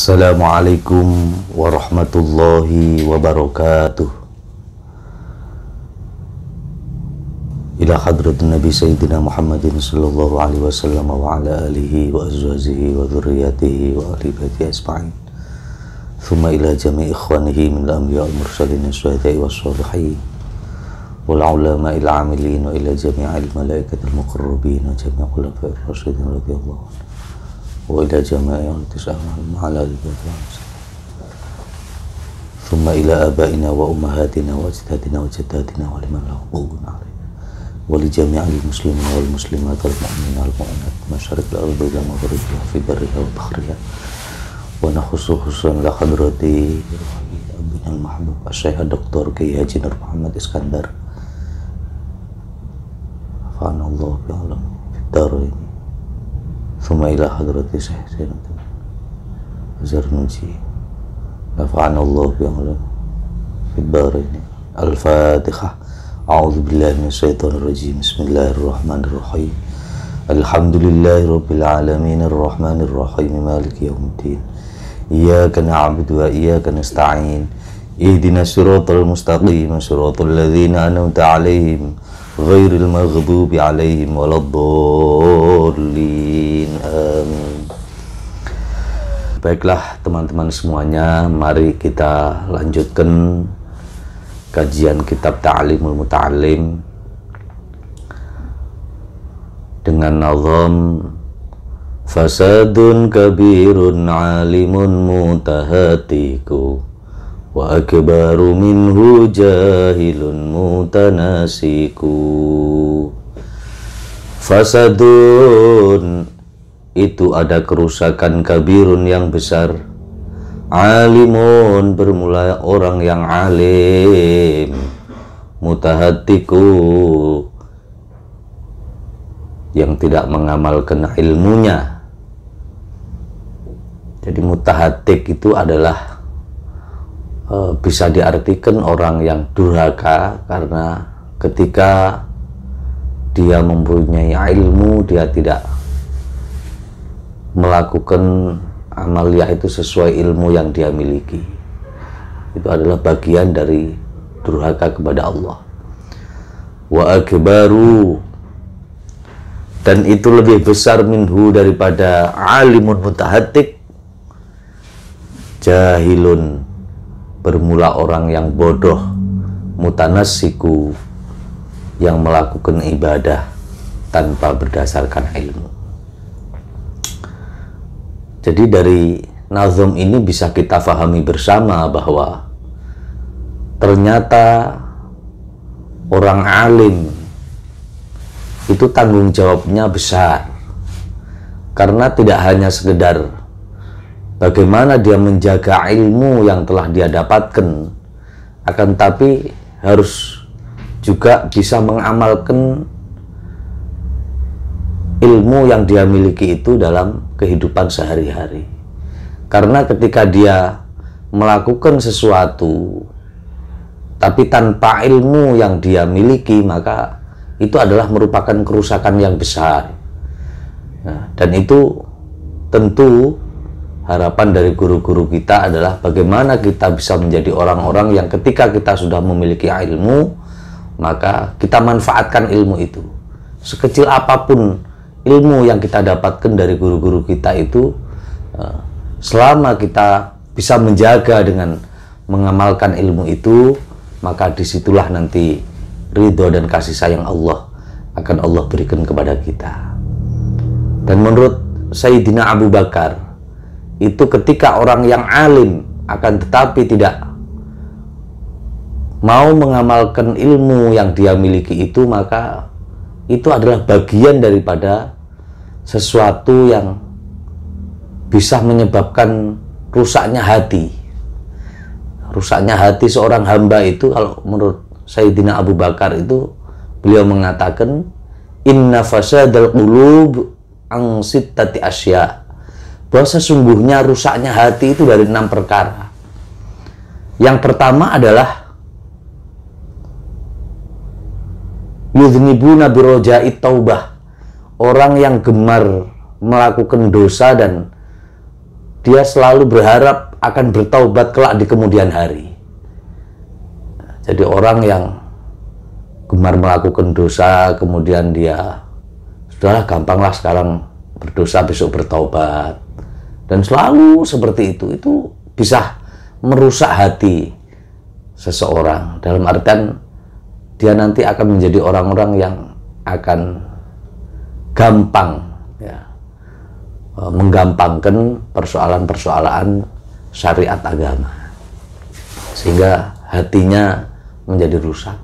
Assalamualaikum warahmatullahi wabarakatuh. Ila hadratin Nabi Sayyidina Muhammadin sallallahu alaihi wasallam wa ala alihi wa azwajihi wa dhurriyyatihi wa ahli baitihi ajma'in. Thumma ila jami'i ikhwanihi min al-anbiya wal mursalin was-syuhada'i was-shalihin wal ulama'i al-'amilin wa ila jami'il malaikatil muqarrabin wa jami'il khulafa'ir rasyidin radhiyallahu anhum wa ila jami'i al-tis'ahum ma'ala al-bid'ah. Thumma ila abaina wa ummahatina wa ajdadina wa jaddatina wa liman lahu qawlun 'alaih wa li jami'il muslimin wal muslimat wal mu'minin wal mu'minat masyariq al-ardi wa maghribiha fi barriha wa bahriha wa nakhussu khususan la hadrati abina al-mahbub Syekh Dr. Kiai Haji Nur Muhammad Iskandar fa'anallahu bi'alam fid-darain. Thumma ila hadrati Syekh Zarnuji nafa'anallahu bi'alam fid-darain. Al-Fatihah. A'udzu billahi minasyaitonir rajim. Bismillahirrahmanirrahim. Alhamdulillahirabbil alamin arrahmanir rahim maliki yaumiddin. Iyyaka na'budu wa iyyaka nasta'in. Ihdinas siratal mustaqim, siratal ladzina an'amta 'alaihim ghairil maghdubi 'alaihim waladdallin. Amin. Baiklah teman-teman semuanya, mari kita lanjutkan kajian kitab Ta'limul Muta'allim dengan nazam fasadun kabirun alimun mutahatiku wa akbaru minhu jahilun mutanasiku. Fasadun itu ada kerusakan kabirun yang besar, alimun bermula orang yang alim, mutahatiku yang tidak mengamalkan ilmunya. Jadi mutahatik itu adalah bisa diartikan orang yang durhaka, karena ketika dia mempunyai ilmu dia tidak melakukan amaliyah itu sesuai ilmu yang dia miliki. Itu adalah bagian dari durhaka kepada Allah. Wa akbaru, dan itu lebih besar minhu daripada alimun mutahatik, jahilun bermula orang yang bodoh, mutanassiku yang melakukan ibadah tanpa berdasarkan ilmu. Jadi dari nazam ini bisa kita fahami bersama bahwa ternyata orang alim itu tanggung jawabnya besar, karena tidak hanya sekedar bagaimana dia menjaga ilmu yang telah dia dapatkan, akan tapi harus juga bisa mengamalkan ilmu yang dia miliki itu dalam kehidupan sehari-hari. Karena ketika dia melakukan sesuatu tapi tanpa ilmu yang dia miliki, maka itu adalah merupakan kerusakan yang besar. Nah, dan itu tentu harapan dari guru-guru kita adalah bagaimana kita bisa menjadi orang-orang yang ketika kita sudah memiliki ilmu, maka kita manfaatkan ilmu itu. Sekecil apapun ilmu yang kita dapatkan dari guru-guru kita itu, selama kita bisa menjaga dengan mengamalkan ilmu itu, maka disitulah nanti ridho dan kasih sayang Allah akan Allah berikan kepada kita. Dan menurut Sayyidina Abu Bakar, itu ketika orang yang alim akan tetapi tidak mau mengamalkan ilmu yang dia miliki itu, maka itu adalah bagian daripada sesuatu yang bisa menyebabkan rusaknya hati. Rusaknya hati seorang hamba itu, kalau menurut Sayyidina Abu Bakar itu, beliau mengatakan inna fasadal qulub an sittati asya, bahwa sesungguhnya rusaknya hati itu dari 6 perkara. Yang pertama adalah yudhnibuna biroja'it taubah, orang yang gemar melakukan dosa dan dia selalu berharap akan bertaubat kelak di kemudian hari. Jadi orang yang gemar melakukan dosa, kemudian dia sudahlah, gampanglah sekarang berdosa, besok bertaubat, dan selalu seperti itu bisa merusak hati seseorang. Dalam artian dia nanti akan menjadi orang-orang yang akan gampang ya, menggampangkan persoalan-persoalan syariat agama, sehingga hatinya menjadi rusak.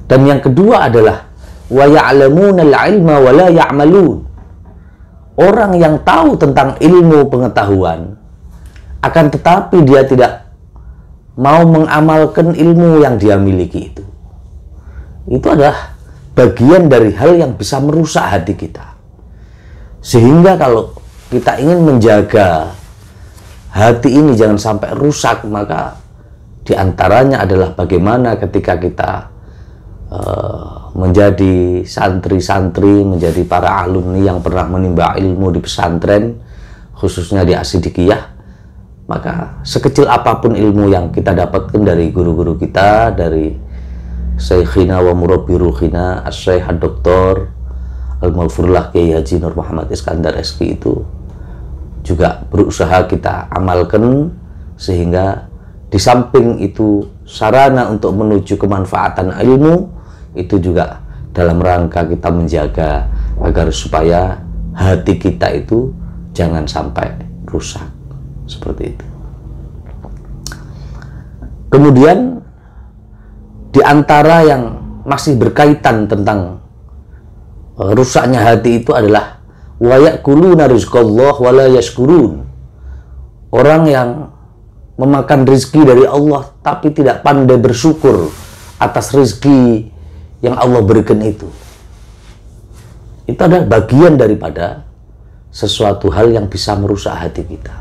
Dan yang kedua adalah wa ya'lamuna al-'ilma wa la ya'malun. Orang yang tahu tentang ilmu pengetahuan, akan tetapi dia tidak mau mengamalkan ilmu yang dia miliki itu. Itu adalah bagian dari hal yang bisa merusak hati kita. Sehingga kalau kita ingin menjaga hati ini jangan sampai rusak, maka diantaranya adalah bagaimana ketika kita menjadi santri-santri, menjadi para alumni yang pernah menimba ilmu di pesantren, khususnya di As-Siddiqiyah, maka sekecil apapun ilmu yang kita dapatkan dari guru-guru kita, dari Syekhina wa Murabbi Ruhina As-Syekh Dr. Al-Maghfurullah Kiai Haji Nur Muhammad Iskandar SQ, itu juga berusaha kita amalkan, sehingga di samping itu sarana untuk menuju kemanfaatan ilmu, itu juga dalam rangka kita menjaga agar supaya hati kita itu jangan sampai rusak seperti itu. Kemudian di antara yang masih berkaitan tentang rusaknya hati itu adalah wa ya'kuluna rizqallah wa la yashkurun. Orang yang memakan rizki dari Allah tapi tidak pandai bersyukur atas rizki yang Allah berikan itu adalah bagian daripada sesuatu hal yang bisa merusak hati kita.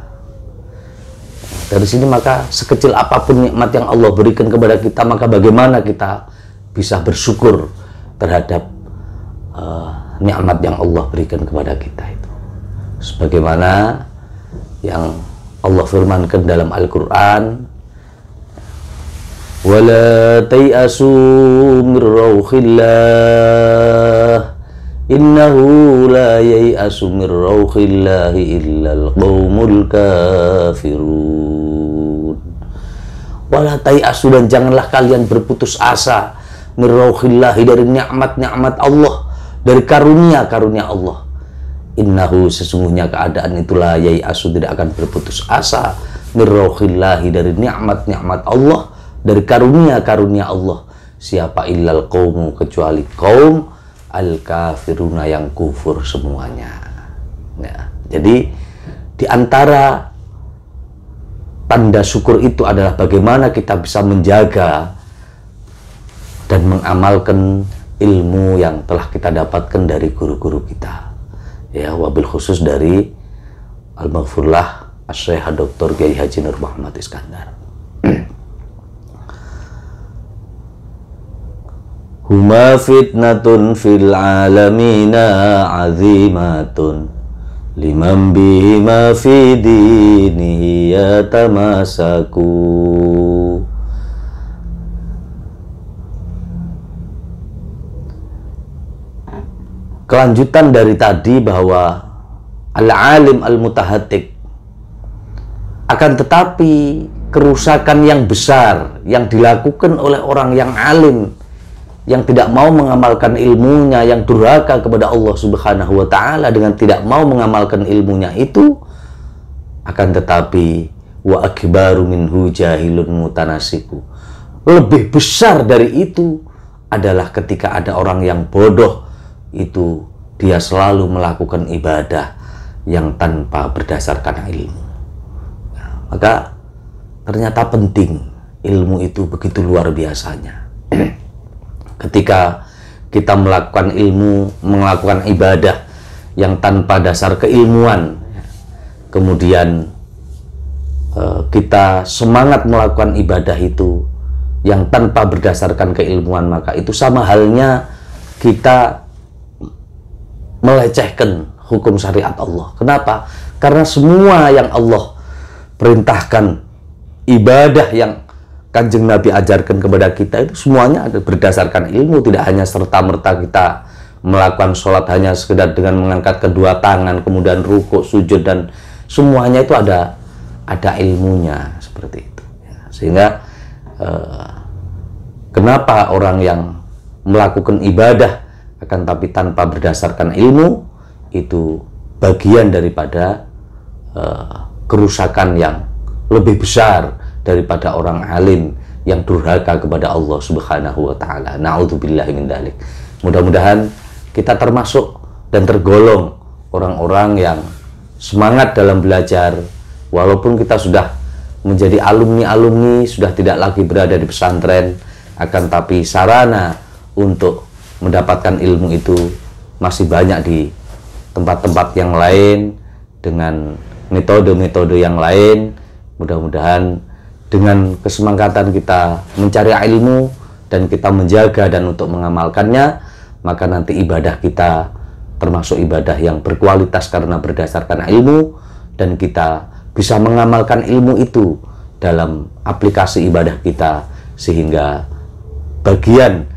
Dari sini maka sekecil apapun nikmat yang Allah berikan kepada kita, maka bagaimana kita bisa bersyukur terhadap nikmat yang Allah berikan kepada kita itu. Sebagaimana yang Allah firmankan dalam Al-Quran, wala tay'asu min rauhillah innahu la yai'asu min rauhillahi illal qaumul kafirun. Wala tay'asu, dan janganlah kalian berputus asa, min rauhillahi, dari nikmat-nikmat Allah, dari karunia-karunia Allah. Innahu, sesungguhnya keadaan itulah yai'asu, tidak akan berputus asa, min rauhillahi, dari nikmat-nikmat Allah, dari karunia-karunia Allah. Siapa? Illal qaumu, kecuali kaum al-kafiruna, yang kufur semuanya. Ya, jadi di antara tanda syukur itu adalah bagaimana kita bisa menjaga dan mengamalkan ilmu yang telah kita dapatkan dari guru-guru kita. Ya, wabil khusus dari Al-Maghfurullah As-Syekh Dr. Kiai Haji Nur Muhammad Iskandar. Huma fitnatun fil alamina azimatun liman bihima fi dinihi yatamasaku. Kelanjutan dari tadi bahwa al-alim al-mutahatik, akan tetapi kerusakan yang besar yang dilakukan oleh orang yang alim, yang tidak mau mengamalkan ilmunya, yang durhaka kepada Allah Subhanahu wa Ta'ala dengan tidak mau mengamalkan ilmunya itu, akan tetapi wa akbaru minhu jahilun mutanasiku, lebih besar dari itu adalah ketika ada orang yang bodoh, itu dia selalu melakukan ibadah yang tanpa berdasarkan ilmu. Maka ternyata penting ilmu itu, begitu luar biasanya. Ketika kita melakukan ilmu, melakukan ibadah yang tanpa dasar keilmuan, kemudian kita semangat melakukan ibadah itu yang tanpa berdasarkan keilmuan, maka itu sama halnya kita melecehkan hukum syariat Allah. Kenapa? Karena semua yang Allah perintahkan, ibadah yang Kanjeng Nabi ajarkan kepada kita itu semuanya ada berdasarkan ilmu. Tidak hanya serta-merta kita melakukan sholat hanya sekedar dengan mengangkat kedua tangan, kemudian rukuk, sujud, dan semuanya itu ada ilmunya seperti itu. Sehingga kenapa orang yang melakukan ibadah akan tapi tanpa berdasarkan ilmu, itu bagian daripada kerusakan yang lebih besar daripada orang alim yang durhaka kepada Allah Subhanahu wa taala. Na'udzubillahi min dzalik. Mudah-mudahan kita termasuk dan tergolong orang-orang yang semangat dalam belajar, walaupun kita sudah menjadi alumni-alumni, sudah tidak lagi berada di pesantren, akan tapi sarana untuk mendapatkan ilmu itu masih banyak di tempat-tempat yang lain dengan metode-metode yang lain. Mudah-mudahan dengan kesemangatan kita mencari ilmu dan kita menjaga dan untuk mengamalkannya, maka nanti ibadah kita termasuk ibadah yang berkualitas karena berdasarkan ilmu, dan kita bisa mengamalkan ilmu itu dalam aplikasi ibadah kita, sehingga bagian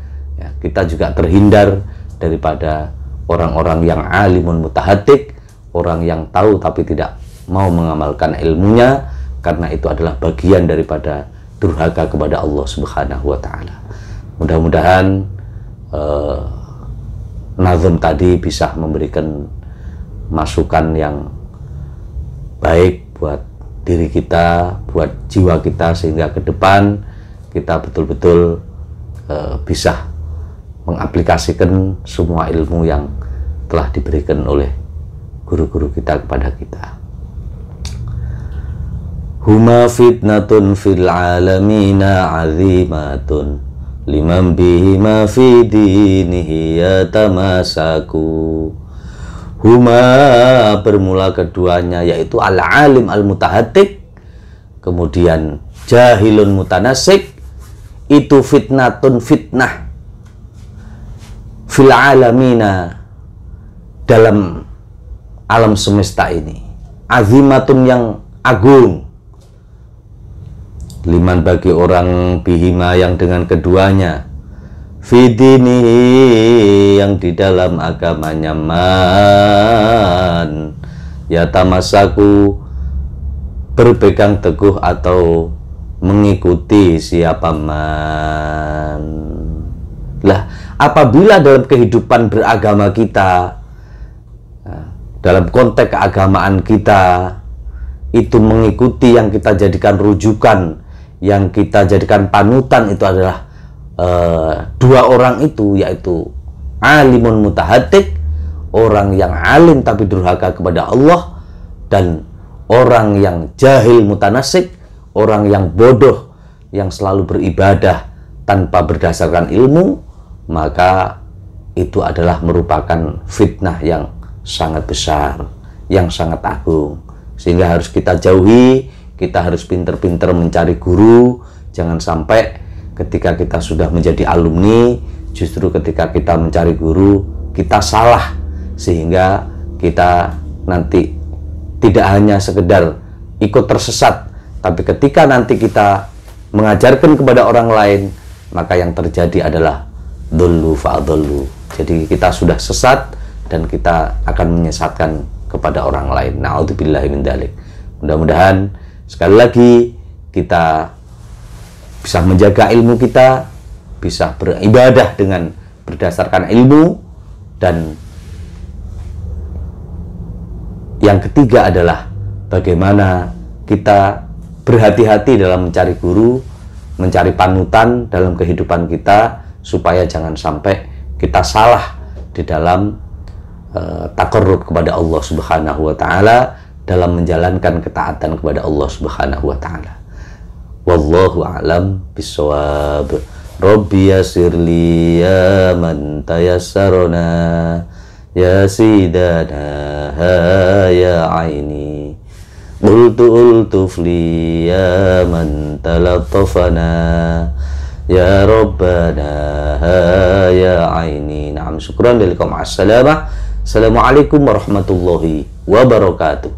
kita juga terhindar daripada orang-orang yang alimun mutahatik, orang yang tahu tapi tidak mau mengamalkan ilmunya, karena itu adalah bagian daripada durhaka kepada Allah Subhanahu wa taala. Mudah-mudahan nazm tadi bisa memberikan masukan yang baik buat diri kita, buat jiwa kita, sehingga ke depan kita betul-betul bisa mengaplikasikan semua ilmu yang telah diberikan oleh guru-guru kita kepada kita. Huma fitnatun fil alamina azimatun liman bihima fi dinihi yatamasaku. Huma, bermula keduanya, yaitu al-alim al-mutahatik, kemudian jahilun mutanasik, itu fitnatun, fitnah fil alamina, dalam alam semesta ini, azimatun, yang agung, liman, bagi orang, bihima, yang dengan keduanya, fidinihi, yang di dalam agamanya, man, yatamasaku, berpegang teguh atau mengikuti siapa man. Lah, apabila dalam kehidupan beragama kita, dalam konteks keagamaan kita, itu mengikuti yang kita jadikan rujukan, yang kita jadikan panutan, itu adalah dua orang itu, yaitu alimun mutahatik, orang yang alim tapi durhaka kepada Allah, dan orang yang jahil mutanasik, orang yang bodoh yang selalu beribadah tanpa berdasarkan ilmu. Maka itu adalah merupakan fitnah yang sangat besar, yang sangat agung, sehingga harus kita jauhi. Kita harus pinter-pinter mencari guru. Jangan sampai ketika kita sudah menjadi alumni, justru ketika kita mencari guru, kita salah, sehingga kita nanti tidak hanya sekedar ikut tersesat, tapi ketika nanti kita mengajarkan kepada orang lain, maka yang terjadi adalah dhullu fa'adhallu. Jadi kita sudah sesat dan kita akan menyesatkan kepada orang lain. Na'udzubillahi min dzalik. Mudah-mudahan sekali lagi kita bisa menjaga ilmu kita, bisa beribadah dengan berdasarkan ilmu, dan yang ketiga adalah bagaimana kita berhati-hati dalam mencari guru, mencari panutan dalam kehidupan kita, supaya jangan sampai kita salah di dalam taqarrub kepada Allah Subhanahu wa taala, dalam menjalankan ketaatan kepada Allah Subhanahu wa taala. Wallahu a'lam bissawab. Rabbi yassirli ya man tayassarna, ya sidana ya aini, qultu ultufli ya man talattafana, ya rabbana ya aini. Naam, syukran lillahi. Assalamualaikum warahmatullahi wabarakatuh.